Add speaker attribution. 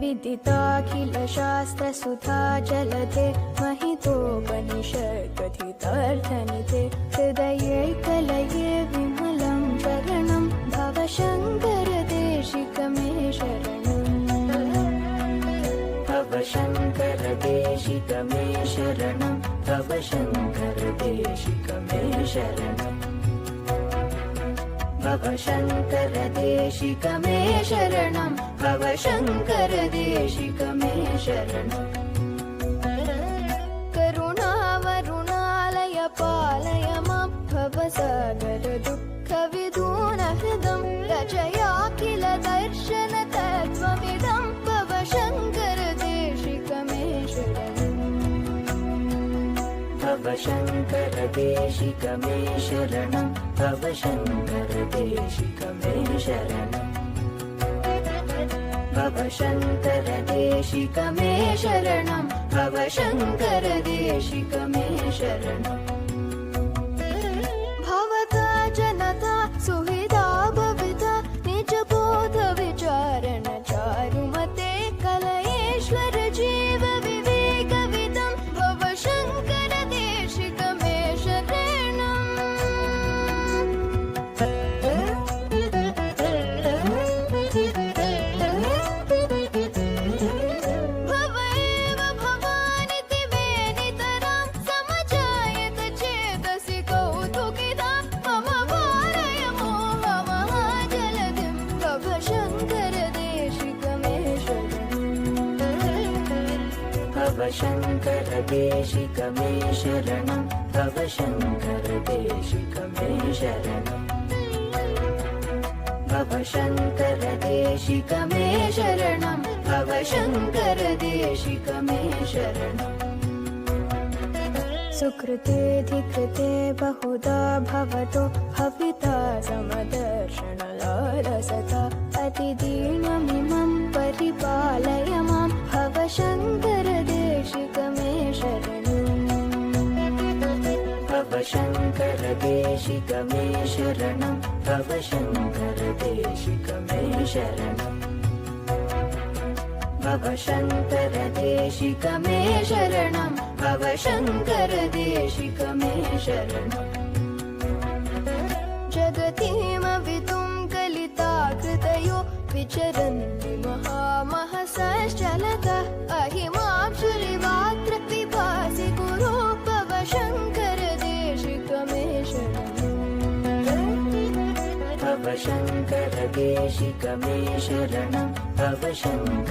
Speaker 1: विदिताखिलशास्त्रसुधा जलधे महितोपनिषत्कथितार्थनिधे हृदये कलये विमलं शरणं भवशङ्करदेशिकमे शरणम् भवशङ्करदेशिकमे शरणं भवशङ्करदेशिकमे शरणम् भवशङ्करदेशिकमे शरणं भवशङ्करदेशिकमे शरणम् करुणावरुणालय पालय मां भवसागरदुःखविदूनहृदं रचयाखिल दर्शन तत्त्वमिदं भवशङ्करदेशिकमे शरणम् भवशङ्करदेशिकमे शरणं भवशङ्करदेशिकमे शरणम् भवशङ्करदेशिकमे शरणं भवशङ्करदेशिकमे शरणम् भवता जनता सुविधा भविता निजबोध विचारण चारुमते कलयेश्वर जीव विवेकविदं भवशङ्करदेशिकमे शरणम् भवैव भवानिति वेनितरां समजायत चेतसि कौतुकिदा मम वारय मोहमहाजलधिं भवशङ्करदेशिकमे शरणम् भवशङ्करदेशिकमे शरणं भवशङ्करदेशिकमे शरणम् भवशङ्करदेशिकमे शरणं भवशङ्करदेशिकमे शरणम् सुकृतेऽधिकृते बहुधा भवतो भविता समदर्शनलालसता अतिदीनमिमं परिपालय मां भवशङ्करदेशिकमे शरणम् भवशङ्करदेशिकमे शरणं भवशङ्करदेशिकमे शरणम् भवशङ्करदेशिकमे शरणं भवशङ्करदेशिकमे शरणम् जगतीमवितुं कलिताकृतयो विचरन्ति महामहसश्चलतः अहिमाक्षुरिवात्र पिपासि गुरो भवशङ्करदेशिकमे शरणम् भवशङ्करदेशिकमे शरणं भवशङ्कर